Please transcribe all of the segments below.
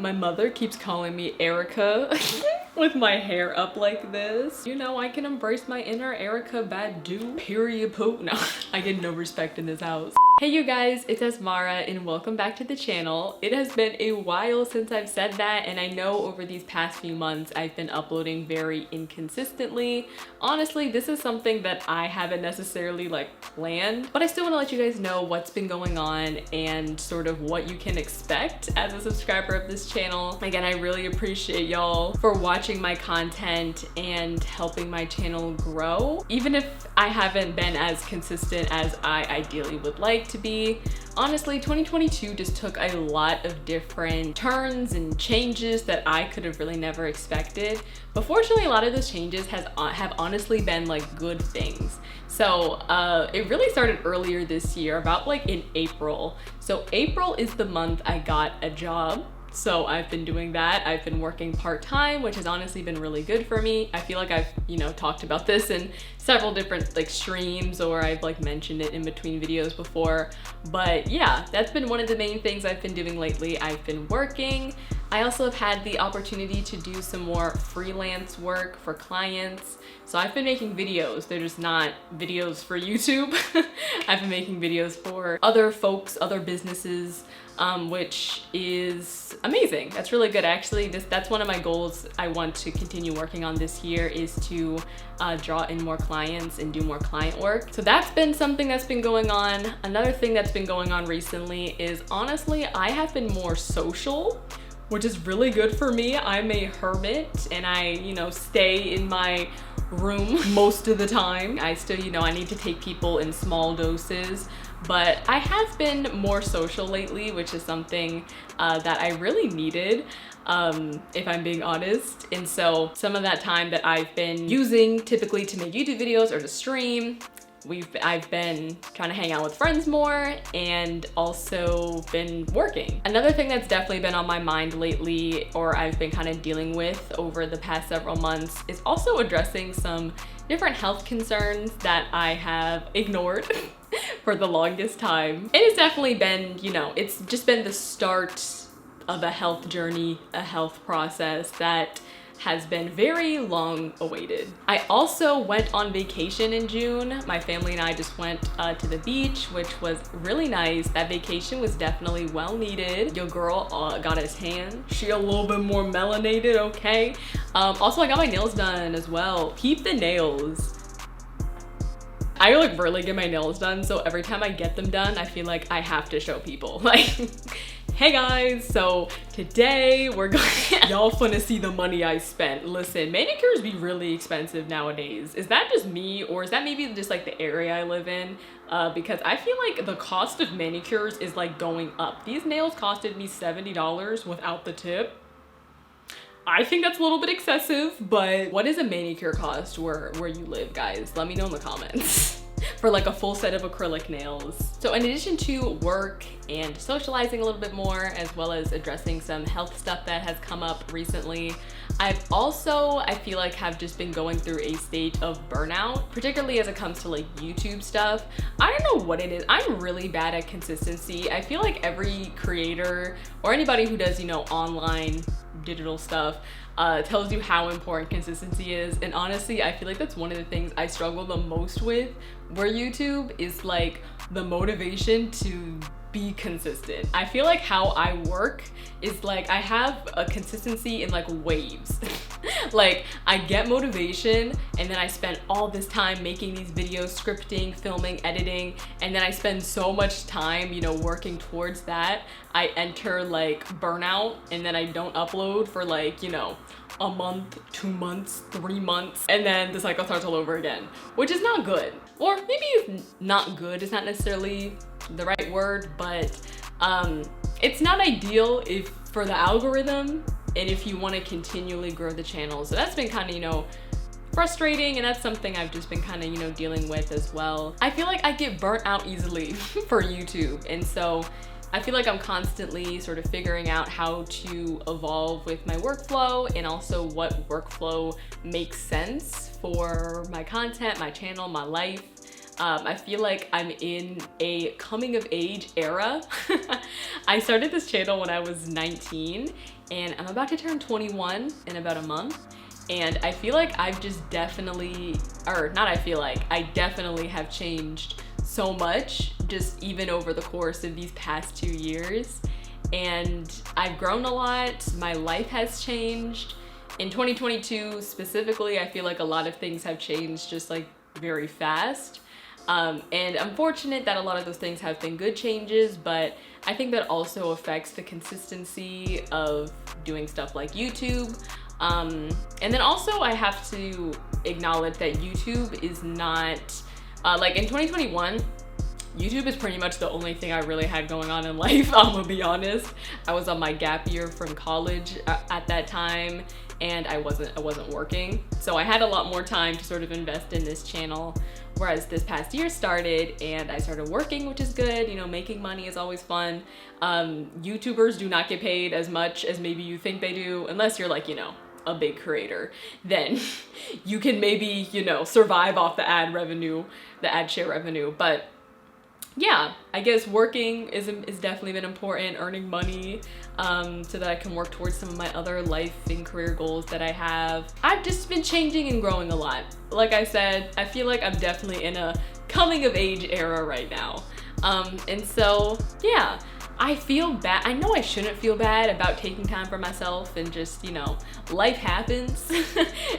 My mother keeps calling me Erica with my hair up like this. You know, I can embrace my inner Erica Badu. Period poop. No, I get no respect in this house. Hey you guys, it's Asmara and welcome back to the channel. It has been a while since I've said that, and I know over these past few months I've been uploading very inconsistently. Honestly, this is something that I haven't necessarily planned, but I still want to let you guys know what's been going on and sort of what you can expect as a subscriber of this channel. Again, I really appreciate y'all for watching my content and helping my channel grow. Even if I haven't been as consistent as I ideally would like to be. Honestly, 2022 just took a lot of different turns and changes that I could have really never expected. But fortunately, a lot of those changes have honestly been good things. So it really started earlier this year, about in April. So April is the month I got a job. So I've been doing that. I've been working part-time, which has honestly been really good for me. I feel like I've, talked about this in several different streams, or I've mentioned it in between videos before. But yeah, that's been one of the main things I've been doing lately. I've been working. I also have had the opportunity to do some more freelance work for clients. So I've been making videos. They're just not videos for YouTube. I've been making videos for other folks, other businesses, which is amazing. That's really good. Actually, that's one of my goals I want to continue working on this year, is to draw in more clients and do more client work. So that's been something that's been going on. Another thing that's been going on recently is, honestly, I have been more social, which is really good for me. I'm a hermit and I, stay in my room most of the time. I still, I need to take people in small doses, but I have been more social lately, which is something that I really needed, if I'm being honest. And so some of that time that I've been using typically to make YouTube videos or to stream, I've been trying to hang out with friends more and also been working. Another thing that's definitely been on my mind lately, or I've been kind of dealing with over the past several months, is also addressing some different health concerns that I have ignored for the longest time. And it's definitely been, it's just been the start of a health journey, a health process that has been very long awaited. I also went on vacation in June. My family and I just went to the beach, which was really nice. That vacation was definitely well needed. Your girl got a tan. She a little bit more melanated, okay? Also, I got my nails done as well. Keep the nails. I rarely get my nails done, so every time I get them done, I feel like I have to show people. Hey guys, so today we're going y'all finna see the money I spent. Listen, manicures be really expensive nowadays. Is that just me, or is that maybe just the area I live in? Because I feel like the cost of manicures is going up. These nails costed me $70 without the tip. I think that's a little bit excessive, but what does a manicure cost where you live, guys? Let me know in the comments. For a full set of acrylic nails. So in addition to work and socializing a little bit more, as well as addressing some health stuff that has come up recently, I've also, I feel like, have just been going through a state of burnout, particularly as it comes to YouTube stuff. I don't know what it is. I'm really bad at consistency. I feel like every creator or anybody who does, online digital stuff tells you how important consistency is, and honestly I feel like that's one of the things I struggle the most with, where YouTube is the motivation to be consistent. I feel like how I work is I have a consistency in waves. I get motivation and then I spend all this time making these videos, scripting, filming, editing, and then I spend so much time, working towards that. I enter burnout, and then I don't upload for a month, 2 months, 3 months, and then the cycle starts all over again, which is not good. Or maybe it's not good, it's not necessarily the right word, but it's not ideal for the algorithm and if you want to continually grow the channel. So that's been kind of, frustrating, and that's something I've just been kind of, dealing with as well. I feel like I get burnt out easily for YouTube, and so I feel like I'm constantly sort of figuring out how to evolve with my workflow, and also what workflow makes sense for my content, my channel, my life. I feel like I'm in a coming of age era. I started this channel when I was 19, and I'm about to turn 21 in about a month. And I feel like I've just definitely, or not I feel like, I definitely have changed so much just even over the course of these past 2 years. And I've grown a lot, my life has changed. In 2022 specifically, I feel like a lot of things have changed just like very fast. And I'm fortunate that a lot of those things have been good changes, but I think that also affects the consistency of doing stuff like YouTube. And then also I have to acknowledge that YouTube is not, like in 2021, YouTube is pretty much the only thing I really had going on in life, I'm gonna be honest. I was on my gap year from college at that time, and I wasn't working. So I had a lot more time to sort of invest in this channel, whereas this past year started and I started working, which is good. You know, making money is always fun. YouTubers do not get paid as much as maybe you think they do, unless you're like, you know, a big creator. Then you can maybe, you know, survive off the ad revenue, the ad share revenue. But yeah, I guess working is definitely been important, earning money, so that I can work towards some of my other life and career goals that I have. I've just been changing and growing a lot. Like I said, I feel like I'm definitely in a coming of age era right now. And so, yeah, I feel bad. I know I shouldn't feel bad about taking time for myself and just, you know, life happens.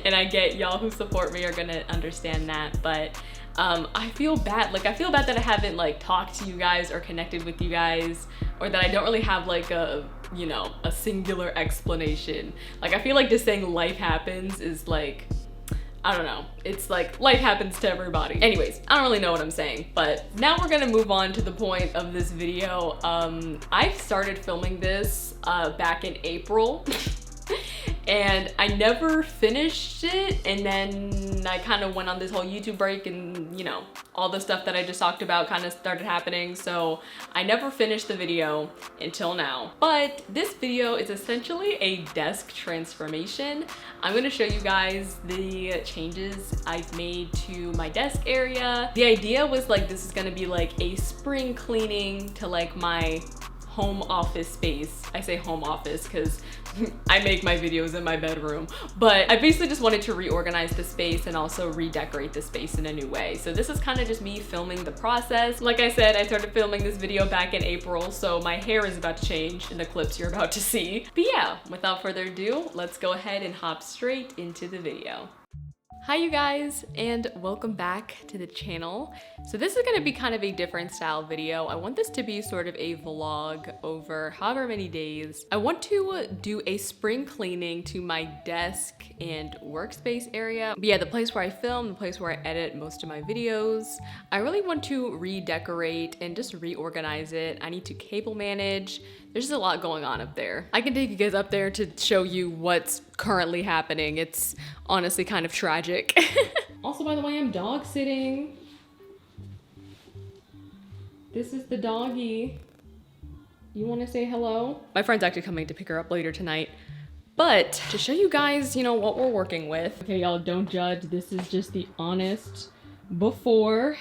And I get y'all who support me are gonna understand that, but I feel bad. Like, I feel bad that I haven't like talked to you guys or connected with you guys, or that I don't really have like a, you know, a singular explanation. Like, I feel like just saying life happens is like, I don't know. It's like life happens to everybody. Anyways, I don't really know what I'm saying, but now we're gonna move on to the point of this video. I started filming this back in April. And I never finished it, and then I kind of went on this whole YouTube break, and you know, all the stuff that I just talked about kind of started happening, so I never finished the video until now. But this video is essentially a desk transformation. I'm going to show you guys the changes I've made to my desk area. The idea was like this is going to be like a spring cleaning to like my home office space. I say home office because I make my videos in my bedroom, but I basically just wanted to reorganize the space and also redecorate the space in a new way. So this is kind of just me filming the process. Like I said, I started filming this video back in April, so my hair is about to change in the clips you're about to see. But yeah, without further ado, let's go ahead and hop straight into the video. Hi you guys, and welcome back to the channel. So this is gonna be kind of a different style video. I want this to be sort of a vlog over however many days. I want to do a spring cleaning to my desk and workspace area. But yeah, the place where I film, the place where I edit most of my videos. I really want to redecorate and just reorganize it. I need to cable manage. There's just a lot going on up there. I can take you guys up there to show you what's currently happening. It's honestly kind of tragic. Also, by the way, I'm dog sitting. This is the doggy. You want to say hello? My friend's actually coming to pick her up later tonight. But to show you guys, you know, what we're working with. Okay, y'all, don't judge. This is just the honest before.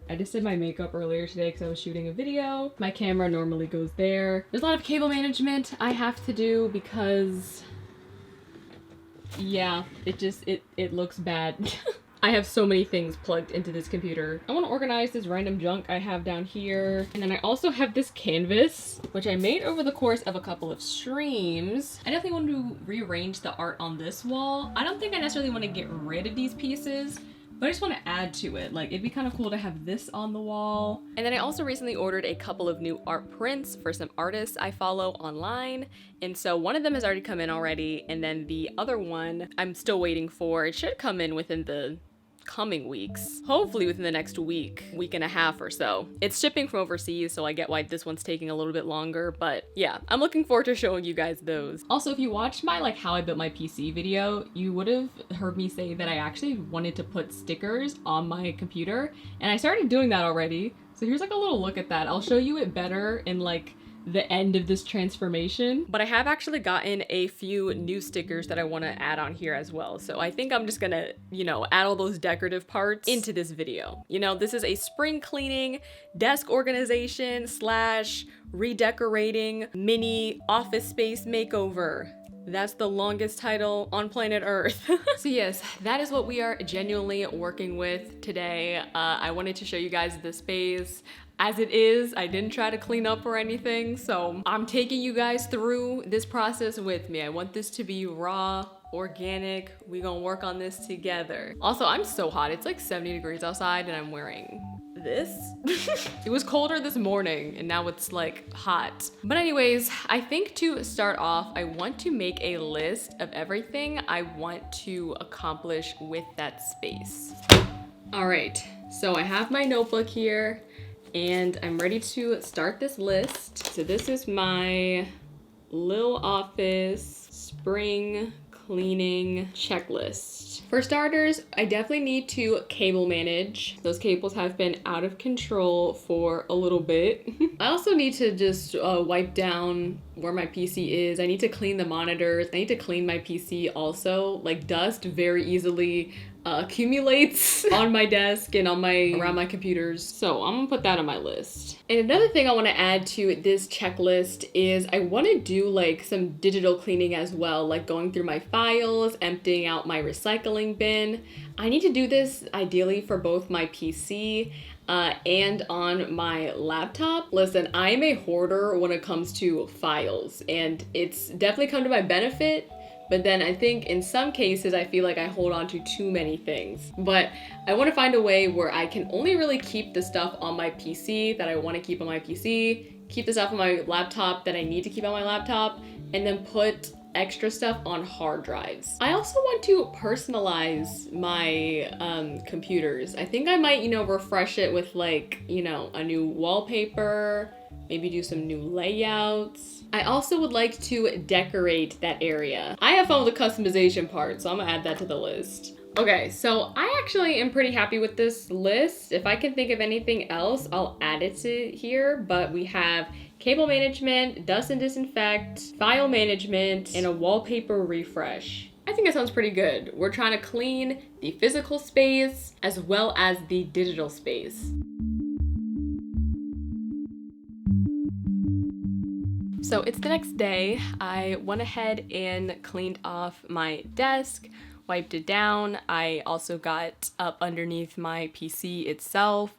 I just did my makeup earlier today because I was shooting a video. My camera normally goes there. There's a lot of cable management I have to do because, yeah, it looks bad. I have so many things plugged into this computer. I want to organize this random junk I have down here. And then I also have this canvas, which I made over the course of a couple of streams. I definitely want to rearrange the art on this wall. I don't think I necessarily want to get rid of these pieces, but I just want to add to it. Like, it'd be kind of cool to have this on the wall. And then I also recently ordered a couple of new art prints for some artists I follow online. And so one of them has already come in already. And then the other one I'm still waiting for. It should come in within the coming weeks, hopefully within the next week and a half or so. It's shipping from overseas, so I get why this one's taking a little bit longer, but yeah, I'm looking forward to showing you guys those. Also, if you watched my like how I built my PC video, you would have heard me say that I actually wanted to put stickers on my computer, and I started doing that already. So here's like a little look at that. I'll show you it better in like the end of this transformation. But I have actually gotten a few new stickers that I want to add on here as well. So I think I'm just gonna, you know, add all those decorative parts into this video. You know, this is a spring cleaning, desk organization slash redecorating mini office space makeover. That's the longest title on planet Earth. So yes, that is what we are genuinely working with today. I wanted to show you guys the space as it is. I didn't try to clean up or anything, so I'm taking you guys through this process with me. I want this to be raw, organic. We gonna work on this together. Also, I'm so hot. It's like 70 degrees outside and I'm wearing this. It was colder this morning and now it's like hot. But anyways, I think to start off, I want to make a list of everything I want to accomplish with that space. All right, so I have my notebook here and I'm ready to start this list. So this is my little office spring cleaning checklist. For starters, I definitely need to cable manage. Those cables have been out of control for a little bit. I also need to just wipe down where my PC is. I need to clean the monitors. I need to clean my PC also. Like dust very easily accumulates on my desk and on around my computers. So I'm gonna put that on my list. And another thing I want to add to this checklist is I want to do like some digital cleaning as well, like going through my files, emptying out my recycling bin. I need to do this ideally for both my PC and on my laptop. Listen, I am a hoarder when it comes to files, and it's definitely come to my benefit. But then I think in some cases, I feel like I hold on to too many things. But I want to find a way where I can only really keep the stuff on my PC that I want to keep on my PC, keep the stuff on my laptop that I need to keep on my laptop, and then put extra stuff on hard drives. I also want to personalize my computers. I think I might, you know, refresh it with like, you know, a new wallpaper, maybe do some new layouts. I also would like to decorate that area. I have fun with the customization part, so I'm gonna add that to the list. Okay, so I actually am pretty happy with this list. If I can think of anything else, I'll add it to here, but we have cable management, dust and disinfect, file management, and a wallpaper refresh. I think that sounds pretty good. We're trying to clean the physical space as well as the digital space. So it's the next day. I went ahead and cleaned off my desk, wiped it down. I also got up underneath my PC itself,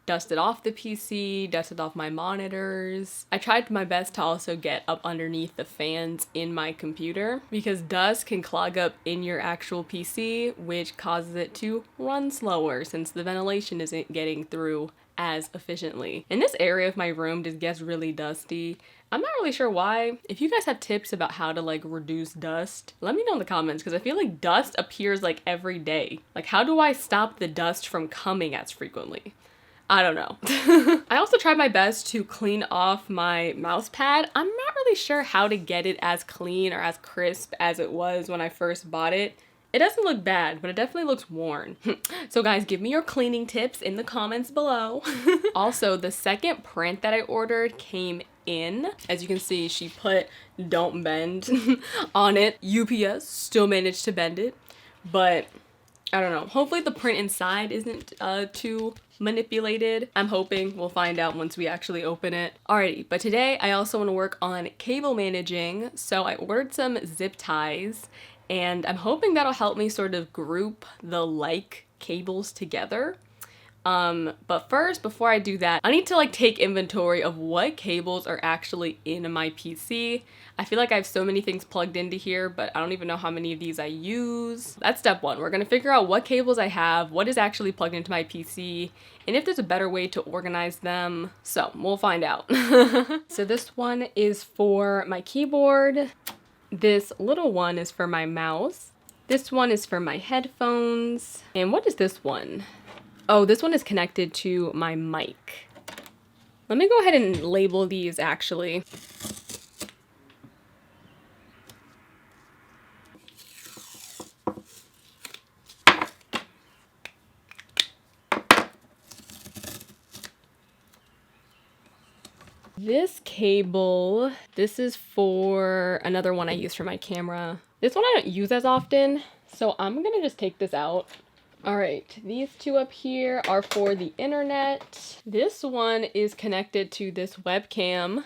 dusted off the PC, dusted off my monitors. I tried my best to also get up underneath the fans in my computer because dust can clog up in your actual PC, which causes it to run slower since the ventilation isn't getting through as efficiently. And this area of my room just gets really dusty. I'm not really sure why. If you guys have tips about how to like reduce dust, let me know in the comments because I feel like dust appears like every day. Like how do I stop the dust from coming as frequently? I don't know. I also tried my best to clean off my mouse pad. I'm not really sure how to get it as clean or as crisp as it was when I first bought it. It doesn't look bad, but it definitely looks worn. So guys, give me your cleaning tips in the comments below. Also, the second print that I ordered came in. As you can see, she put "don't bend" on it. UPS still managed to bend it, but I don't know. Hopefully the print inside isn't too manipulated. I'm hoping. We'll find out once we actually open it. Alrighty, but today I also want to work on cable managing. So I ordered some zip ties and I'm hoping that'll help me sort of group the like cables together. But first, before I do that, I need to like take inventory of what cables are actually in my PC. I feel like I have so many things plugged into here, but I don't even know how many of these I use. That's step one. We're gonna figure out what cables I have, what is actually plugged into my PC, and if there's a better way to organize them. So we'll find out. So this one is for my keyboard. This little one is for my mouse. This one is for my headphones. And what is this one? Oh, this one is connected to my mic. Let me go ahead and label these actually. This cable, this is for another one I use for my camera. This one I don't use as often, so I'm gonna just take this out. All right, these two up here are for the internet. This one is connected to this webcam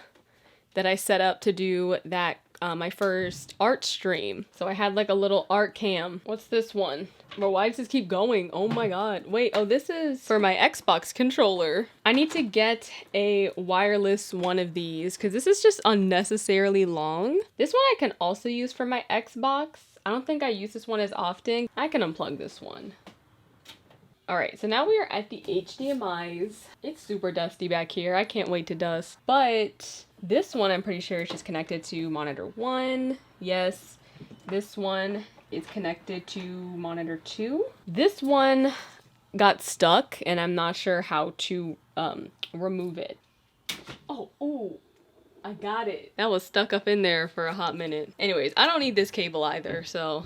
that I set up to do that my first art stream. So I had like a little art cam. What's this one? Well, why does this keep going? Oh my god. Wait, oh, this is for my Xbox controller. I need to get a wireless one of these because this is just unnecessarily long. This one I can also use for my Xbox. I don't think I use this one as often. I can unplug this one. All right, so now we are at the HDMIs. It's super dusty back here. I can't wait to dust. But this one I'm pretty sure is just connected to monitor 1. Yes, this one is connected to monitor 2. This one got stuck and I'm not sure how to remove it. Oh, I got it. That was stuck up in there for a hot minute. Anyways, I don't need this cable either, so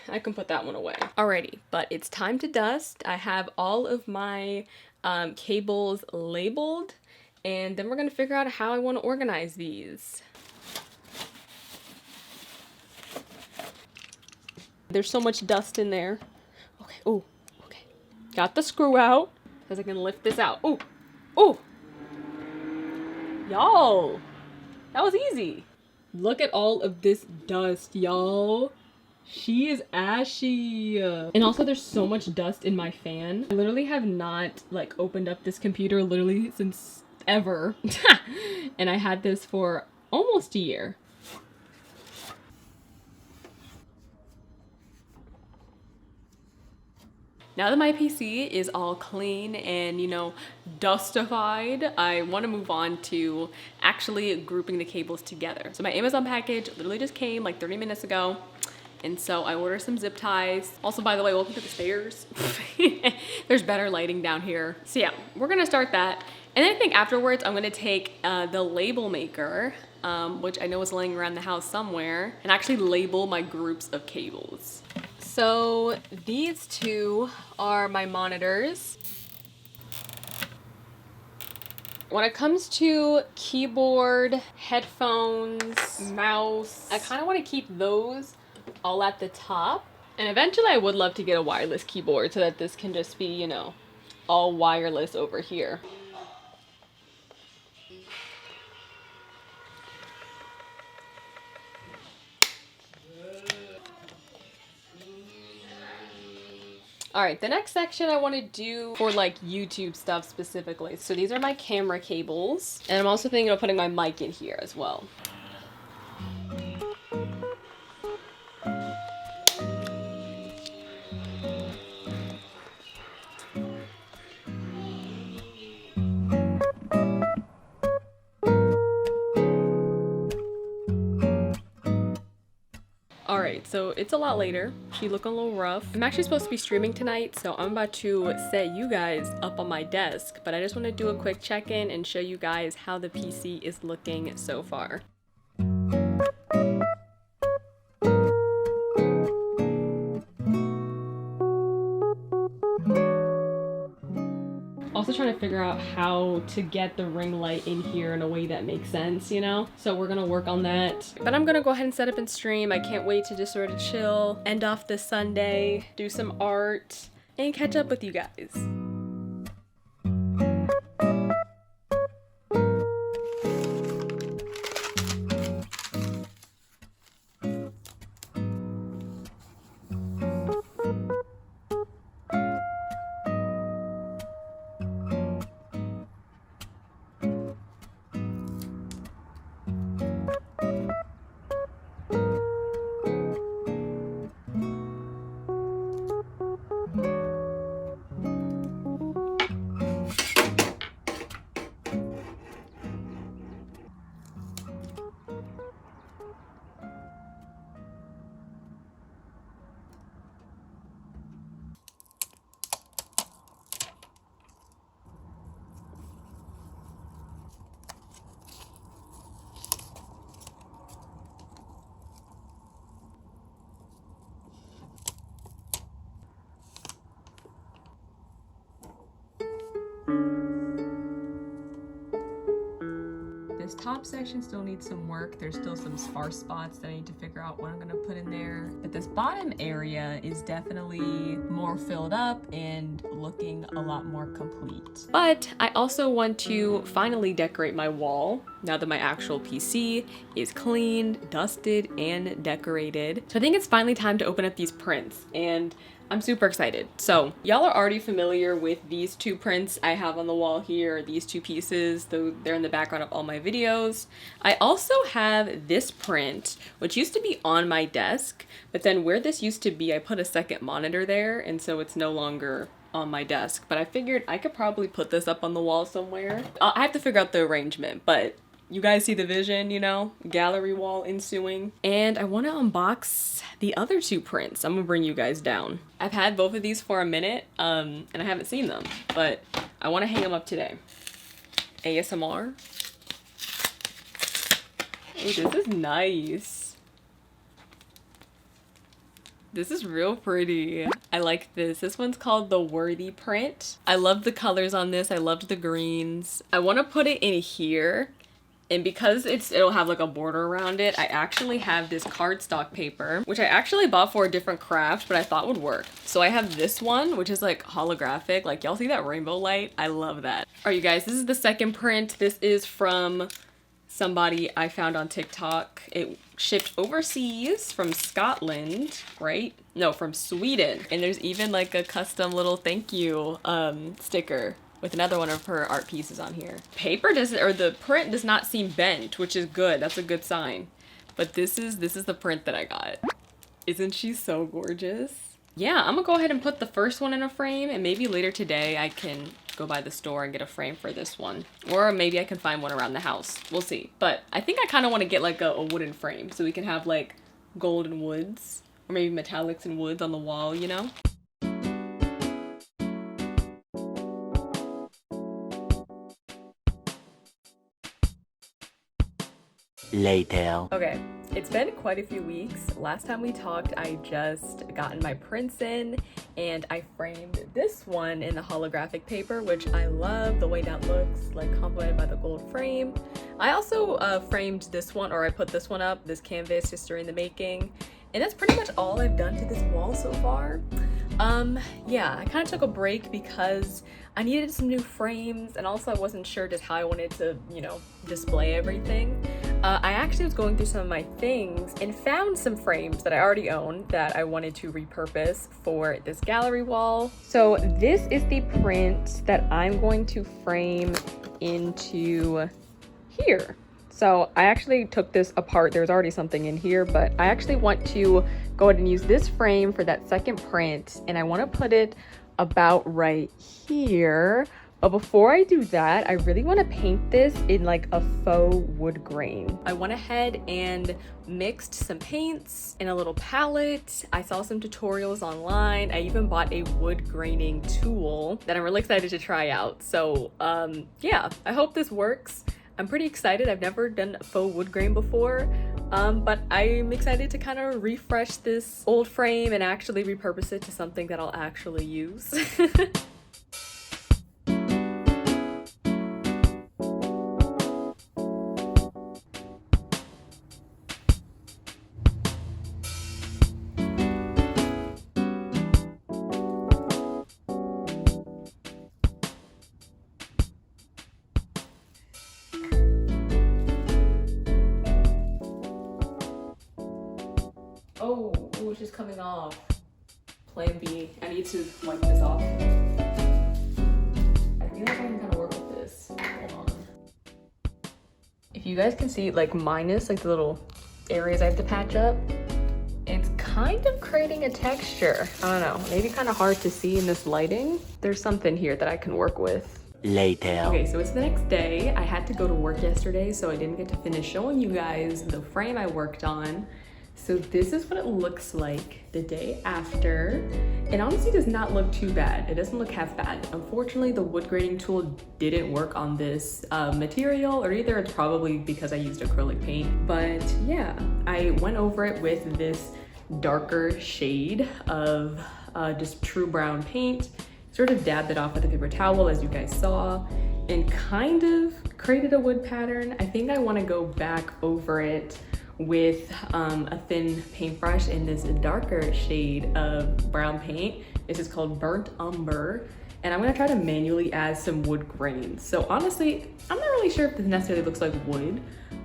I can put that one away. Alrighty, but it's time to dust. I have all of my cables labeled, and then we're gonna figure out how I want to organize these. There's so much dust in there. Okay, oh, okay. Got the screw out, because I can lift this out. Oh! Y'all, that was easy. Look at all of this dust, y'all. She is ashy. And also there's so much dust in my fan. I literally have not like opened up this computer literally since ever. And I had this for almost a year. Now that my PC is all clean and, you know, dustified, I want to move on to actually grouping the cables together. So my Amazon package literally just came like 30 minutes ago. And so I ordered some zip ties. Also, by the way, welcome to the stairs. There's better lighting down here. So yeah, we're gonna start that. And then I think afterwards, I'm gonna take the label maker, which I know is laying around the house somewhere, and actually label my groups of cables. So these two are my monitors. When it comes to keyboard, headphones, mouse, I kind of want to keep those all at the top. And eventually I would love to get a wireless keyboard so that this can just be, you know, all wireless over here. All right, the next section I want to do for like YouTube stuff specifically. So these are my camera cables, and I'm also thinking of putting my mic in here as well. Alright, so it's a lot later. She looking a little rough. I'm actually supposed to be streaming tonight, so I'm about to set you guys up on my desk, but I just want to do a quick check-in and show you guys how the PC is looking so far. Also trying to figure out how to get the ring light in here in a way that makes sense, you know? So we're gonna work on that. But I'm gonna go ahead and set up and stream. I can't wait to just sort of chill, end off this Sunday, do some art, and catch up with you guys. top section still needs some work. There's still some sparse spots that I need to figure out what I'm gonna put in there. But this bottom area is definitely more filled up and looking a lot more complete. But I also want to finally decorate my wall now that my actual PC is cleaned, dusted, and decorated. So I think it's finally time to open up these prints, and I'm super excited. So y'all are already familiar with these two prints I have on the wall here, these two pieces, though they're in the background of all my videos. I also have this print, which used to be on my desk, but then where this used to be, I put a second monitor there, and so it's no longer on my desk. But I figured I could probably put this up on the wall somewhere. I have to figure out the arrangement, but you guys see the vision, you know, gallery wall ensuing. And I want to unbox the other two prints. I'm gonna bring you guys down. I've had both of these for a minute, and I haven't seen them, but I want to hang them up today. ASMR. Oh, this is nice. This is real pretty. I like this. This one's called the Worthy print. I love the colors on this. I loved the greens. I want to put it in here. And because it'll have like a border around it, I actually have this cardstock paper, which I actually bought for a different craft, but I thought would work. So I have this one, which is like holographic. Like, y'all see that rainbow light? I love that. All right, you guys, this is the second print. This is from somebody I found on TikTok. It shipped overseas from Scotland, right? No, from Sweden. And there's even like a custom little thank you sticker with another one of her art pieces on here. Paper doesn't, or the print does not seem bent, which is good. That's a good sign. But this is the print that I got. Isn't she so gorgeous? Yeah, I'm gonna go ahead and put the first one in a frame, and maybe later today I can go by the store and get a frame for this one. Or maybe I can find one around the house. We'll see. But I think I kind of want to get like a wooden frame so we can have like gold and woods, or maybe metallics and woods on the wall, you know? Later. Okay, it's been quite a few weeks. Last time we talked, I just gotten my prints in, and I framed this one in the holographic paper, which I love the way that looks, like complemented by the gold frame. I also framed this one, or I put this one up, this canvas, History in the Making, and that's pretty much all I've done to this wall so far. Yeah, I kind of took a break because I needed some new frames, and also I wasn't sure just how I wanted to, you know, display everything. I actually was going through some of my things and found some frames that I already own that I wanted to repurpose for this gallery wall. So this is the print that I'm going to frame into here. So I actually took this apart. There's already something in here, but I actually want to go ahead and use this frame for that second print, and I want to put it about right here. But before I do that, I really want to paint this in like a faux wood grain. I went ahead and mixed some paints in a little palette. I saw some tutorials online. I even bought a wood graining tool that I'm really excited to try out. So yeah, I hope this works. I'm pretty excited. I've never done faux wood grain before, but I'm excited to kind of refresh this old frame and actually repurpose it to something that I'll actually use. Oh, it's just coming off. Plan B. I need to wipe this off. I feel like I can kind of work with this. Hold on. If you guys can see, like, minus like the little areas I have to patch up, it's kind of creating a texture. I don't know, maybe kind of hard to see in this lighting. There's something here that I can work with. Later. Okay, so it's the next day. I had to go to work yesterday, so I didn't get to finish showing you guys the frame I worked on. So this is what it looks like the day after. It honestly does not look too bad. It doesn't look half bad. Unfortunately, the wood graining tool didn't work on this material, or either it's probably because I used acrylic paint. But yeah, I went over it with this darker shade of just true brown paint, sort of dabbed it off with a paper towel, as you guys saw. and kind of created a wood pattern. I think I want to go back over it with a thin paintbrush in this darker shade of brown paint. This is called Burnt Umber, and I'm gonna try to manually add some wood grains. So honestly, I'm not really sure if this necessarily looks like wood,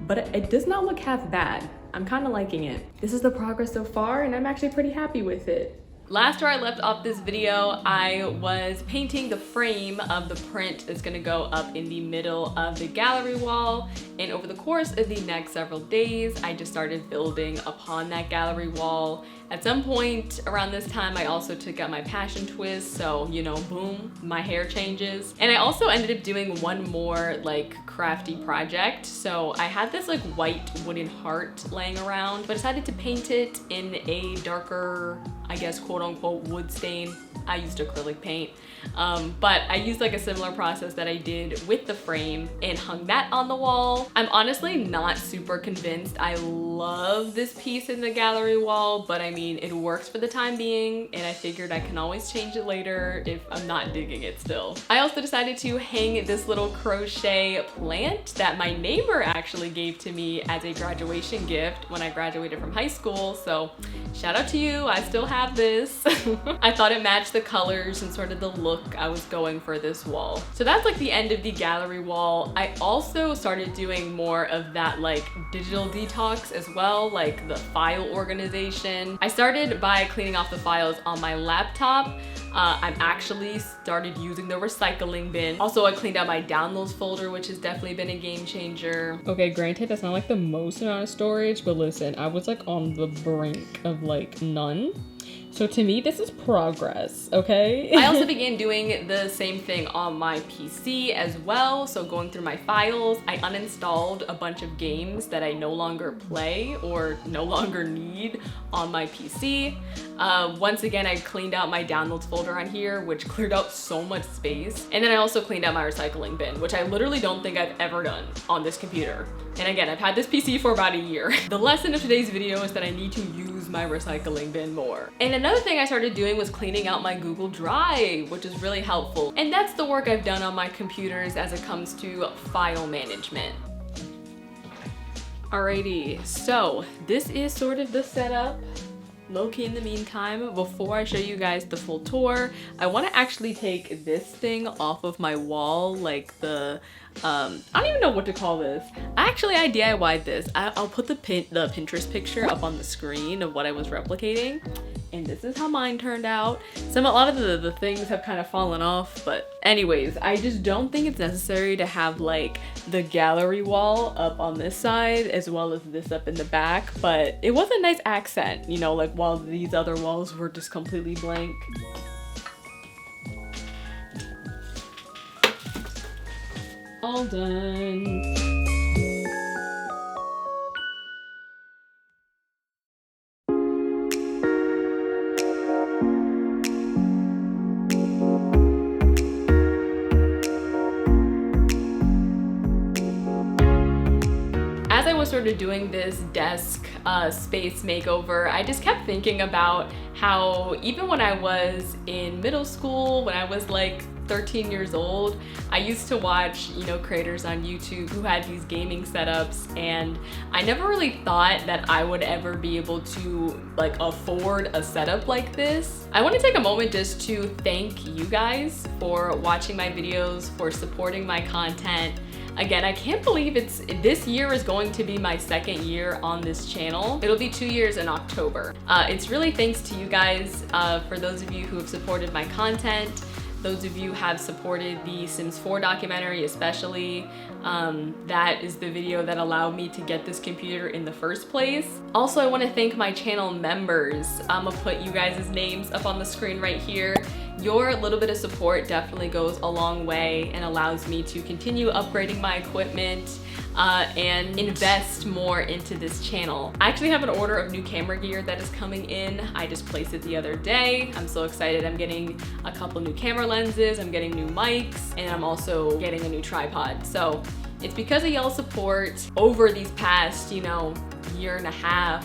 but it does not look half bad. I'm kind of liking it. This is the progress so far, and I'm actually pretty happy with it. Last where I left off this video, I was painting the frame of the print that's gonna go up in the middle of the gallery wall. And over the course of the next several days, I just started building upon that gallery wall. At some point around this time, I also took out my passion twist. So, you know, boom, my hair changes. And I also ended up doing one more like crafty project. So I had this like white wooden heart laying around, but I decided to paint it in a darker, I guess, quote unquote wood stain. I used acrylic paint, but I used like a similar process that I did with the frame and hung that on the wall. I'm honestly not super convinced I love this piece in the gallery wall, but I mean, it works for the time being, and I figured I can always change it later if I'm not digging it still. I also decided to hang this little crochet plant that my neighbor actually gave to me as a graduation gift when I graduated from high school. So shout out to you, I still have this. I thought it matched the colors and sort of the look I was going for this wall. So that's like the end of the gallery wall. I also started doing more of that like digital detox as well, like the file organization. I started by cleaning off the files on my laptop. I've actually started using the recycling bin. Also, I cleaned out my downloads folder, which has definitely been a game changer. Okay, granted, that's not like the most amount of storage, but listen, I was like on the brink of like none. So to me, this is progress, okay? I also began doing the same thing on my PC as well. So going through my files, I uninstalled a bunch of games that I no longer play or no longer need on my PC. Once again, I cleaned out my downloads folder on here, which cleared out so much space. And then I also cleaned out my recycling bin, which I literally don't think I've ever done on this computer. And again, I've had this PC for about a year. The lesson of today's video is that I need to use my recycling bin more. And another thing I started doing was cleaning out my Google Drive, which is really helpful. And that's the work I've done on my computers as it comes to file management. Alrighty, so this is sort of the setup. Low-key in the meantime, before I show you guys the full tour, I want to actually take this thing off of my wall, like the I don't even know what to call this. I DIY'd this. I'll put the Pinterest picture up on the screen of what I was replicating, and this is how mine turned out. A lot of the things have kind of fallen off, but anyways, I just don't think it's necessary to have like the gallery wall up on this side as well as this up in the back, but it was a nice accent, you know, like while these other walls were just completely blank. All done. As I was sort of doing this desk space makeover, I just kept thinking about how even when I was in middle school, when I was like 13 years old, I used to watch, you know, creators on YouTube who had these gaming setups, and I never really thought that I would ever be able to like afford a setup like this. I want to take a moment just to thank you guys for watching my videos, for supporting my content. Again, I can't believe this year is going to be my second year on this channel. It'll be 2 years in October. It's really thanks to you guys, for those of you who have supported my content. Those of you have supported the Sims 4 documentary especially. That is the video that allowed me to get this computer in the first place. Also, I want to thank my channel members. I'm gonna put you guys' names up on the screen right here. Your little bit of support definitely goes a long way and allows me to continue upgrading my equipment and invest more into this channel. I actually have an order of new camera gear that is coming in. I just placed it the other day. I'm so excited. I'm getting a couple new camera lenses, I'm getting new mics, and I'm also getting a new tripod. So it's because of y'all's support over these past, you know, year and a half.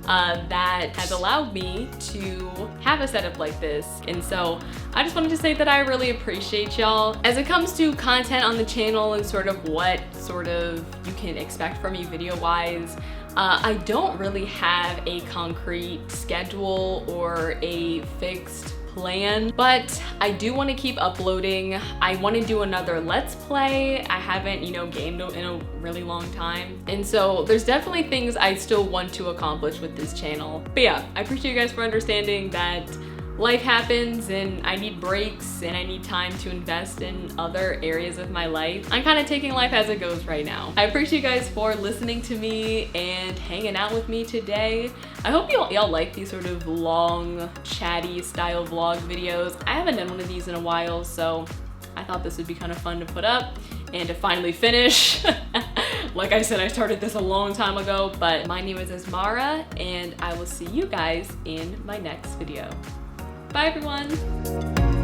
that has allowed me to have a setup like this. And so I just wanted to say that I really appreciate y'all. As it comes to content on the channel and sort of what sort of you can expect from me video-wise, I don't really have a concrete schedule or a fixed plan, but I do want to keep uploading. I want to do another Let's Play. I haven't, you know, gamed in a really long time. And so there's definitely things I still want to accomplish with this channel. But yeah, I appreciate you guys for understanding that life happens and I need breaks and I need time to invest in other areas of my life. I'm kind of taking life as it goes right now. I appreciate you guys for listening to me and hanging out with me today. I hope y'all like these sort of long, chatty style vlog videos. I haven't done one of these in a while, so I thought this would be kind of fun to put up and to finally finish. Like I said, I started this a long time ago, but my name is Asmara and I will see you guys in my next video. Bye everyone!